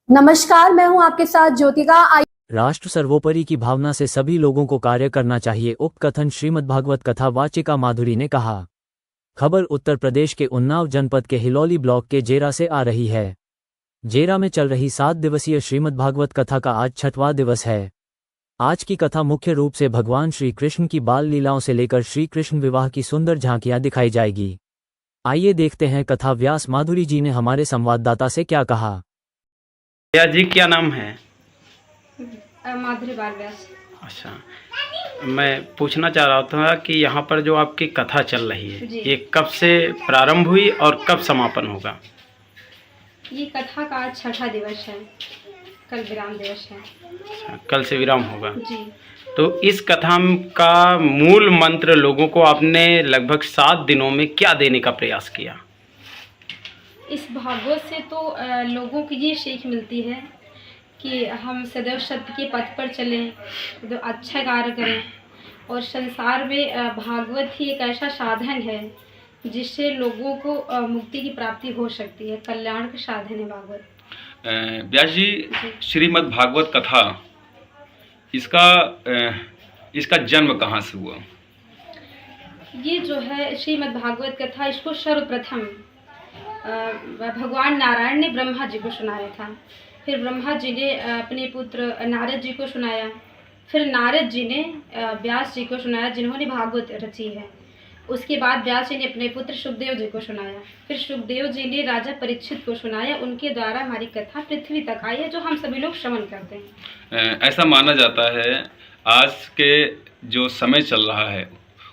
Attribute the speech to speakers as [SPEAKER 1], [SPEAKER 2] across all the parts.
[SPEAKER 1] नमस्कार, मैं हूं आपके साथ ज्योतिका।
[SPEAKER 2] राष्ट्र सर्वोपरि की भावना से सभी लोगों को कार्य करना चाहिए, उक्त कथन श्रीमद्भागवत कथा वाचिका माधुरी ने कहा। खबर उत्तर प्रदेश के उन्नाव जनपद के हिलौली ब्लॉक के जेरा से आ रही है। जेरा में चल रही 7 दिवसीय श्रीमद्भागवत कथा का आज 6वां दिवस है। आज की कथा मुख्य रूप से भगवान श्री कृष्ण की बाल लीलाओं से लेकर श्री कृष्ण विवाह की सुंदर झांकियां दिखाई जाएगी। आइए देखते हैं कथा व्यास माधुरी जी ने हमारे संवाददाता से क्या कहा।
[SPEAKER 3] भैया जी क्या नाम है?
[SPEAKER 4] माधुरी बाल व्यास।
[SPEAKER 3] अच्छा, मैं पूछना चाह रहा था कि यहाँ पर जो आपकी कथा चल रही है ये कब से प्रारंभ हुई और कब समापन होगा?
[SPEAKER 4] ये कथा का आज 6वां दिवस है, कल विराम दिवस है।
[SPEAKER 3] अच्छा, कल से विराम होगा
[SPEAKER 4] जी।
[SPEAKER 3] तो इस कथा का मूल मंत्र लोगों को आपने लगभग 7 दिनों में क्या देने का प्रयास किया?
[SPEAKER 4] इस भागवत से तो लोगों को ये सीख मिलती है कि हम सदैव सत्य के पथ पर चलें, तो अच्छा कार्य करें। और संसार में भागवत ही एक ऐसा साधन है जिससे लोगों को मुक्ति की प्राप्ति हो सकती है। कल्याण का साधन है भागवत।
[SPEAKER 5] व्यास जी, श्रीमद् भागवत कथा इसका जन्म कहाँ से हुआ?
[SPEAKER 4] ये जो है श्रीमद् भागवत कथा, इसको सर्वप्रथम भगवान नारायण ने ब्रह्मा जी को सुनाया था। फिर ब्रह्मा जी ने अपने पुत्र नारद जी को सुनाया। फिर नारद जी ने व्यास जी को सुनाया, जिन्होंने भागवत रची है। उसके बाद व्यास जी ने अपने पुत्र सुखदेव जी को सुनाया। फिर सुखदेव जी ने राजा परीक्षित को सुनाया। उनके द्वारा हमारी कथा पृथ्वी तक आई है, जो हम सभी लोग श्रवण करते हैं।
[SPEAKER 5] ऐसा माना जाता है आज के जो समय चल रहा है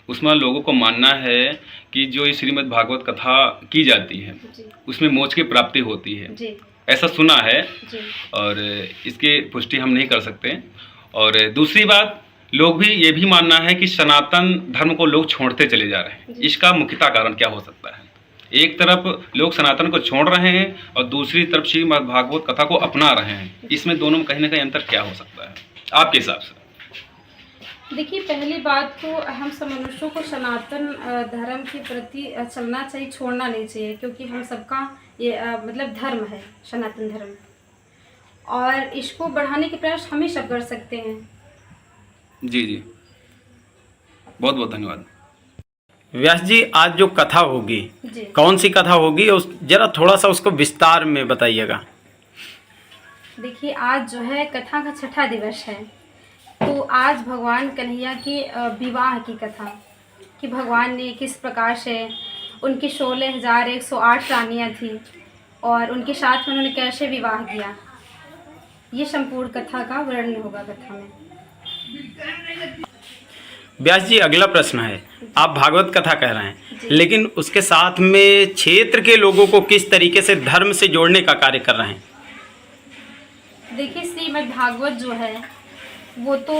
[SPEAKER 5] उसमें लोगों को मानना है कि जो ये श्रीमद् भागवत कथा की जाती है उसमें मोक्ष की प्राप्ति होती है
[SPEAKER 4] जी।
[SPEAKER 5] ऐसा सुना है
[SPEAKER 4] जी।
[SPEAKER 5] और इसकी पुष्टि हम नहीं कर सकते। और दूसरी बात, लोग भी ये भी मानना है कि सनातन धर्म को लोग छोड़ते चले जा रहे हैं। इसका मुख्यतः कारण क्या हो सकता है? एक तरफ लोग सनातन को छोड़ रहे हैं और दूसरी तरफ श्रीमद् भागवत कथा को अपना रहे हैं। इसमें दोनों में कहीं ना कहीं अंतर क्या हो सकता है आपके हिसाब से?
[SPEAKER 4] देखिए, पहली बात तो हम सब मनुष्यों को सनातन धर्म के प्रति चलना चाहिए, छोड़ना नहीं चाहिए, क्योंकि हम सबका ये मतलब धर्म है, सनातन धर्म। और इसको बढ़ाने के प्रयास हम ही सब कर सकते हैं।
[SPEAKER 5] जी जी, बहुत बहुत धन्यवाद।
[SPEAKER 3] व्यास जी, आज जो कथा होगी
[SPEAKER 4] जी।
[SPEAKER 3] कौन सी कथा होगी, जरा थोड़ा सा उसको विस्तार में बताइएगा।
[SPEAKER 4] देखिए, आज जो है कथा का 6वां दिवस है। तो आज भगवान कन्हैया के विवाह की कथा, कि भगवान ने किस प्रकार से उनकी 16,108 रानियाँ थी और उनके साथ में उन्होंने कैसे विवाह किया, ये संपूर्ण कथा का वर्णन होगा कथा में।
[SPEAKER 3] व्यास जी, अगला प्रश्न है, आप भागवत कथा कह रहे हैं लेकिन उसके साथ में क्षेत्र के लोगों को किस तरीके से धर्म से जोड़ने का कार्य कर रहे हैं?
[SPEAKER 4] देखिए, श्रीमद् भागवत जो है वो तो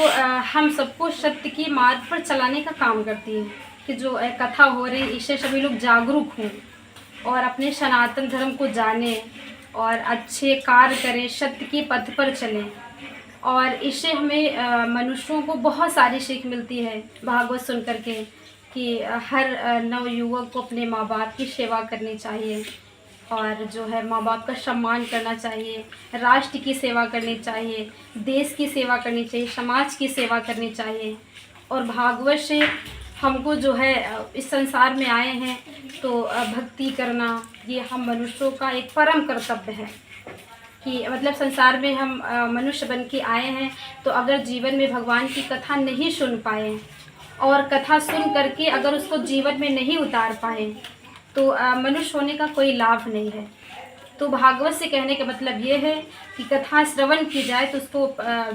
[SPEAKER 4] हम सबको सत्य की मार्ग पर चलाने का काम करती है, कि जो कथा हो रही इससे सभी लोग जागरूक हों और अपने सनातन धर्म को जानें और अच्छे कार्य करें, सत्य के पथ पर चलें। और इससे हमें मनुष्यों को बहुत सारी सीख मिलती है भागवत सुन करके, कि हर नवयुवक को अपने माँ बाप की सेवा करनी चाहिए और जो है माँ बाप का सम्मान करना चाहिए, राष्ट्र की सेवा करनी चाहिए, देश की सेवा करनी चाहिए, समाज की सेवा करनी चाहिए। और भागवत से हमको जो है इस संसार में आए हैं तो भक्ति करना, ये हम मनुष्यों का एक परम कर्तव्य है। कि मतलब संसार में हम मनुष्य बन के आए हैं, तो अगर जीवन में भगवान की कथा नहीं सुन पाए और कथा सुन करके अगर उसको जीवन में नहीं उतार पाए तो मनुष्य होने का कोई लाभ नहीं है। तो भागवत से कहने का मतलब ये है कि कथा श्रवण की जाए तो उसको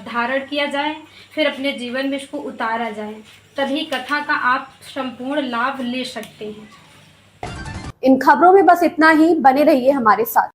[SPEAKER 4] धारण किया जाए, फिर अपने जीवन में उसको उतारा जाए, तभी कथा का आप संपूर्ण लाभ ले सकते हैं।
[SPEAKER 1] इन खबरों में बस इतना ही। बने रहिए हमारे साथ।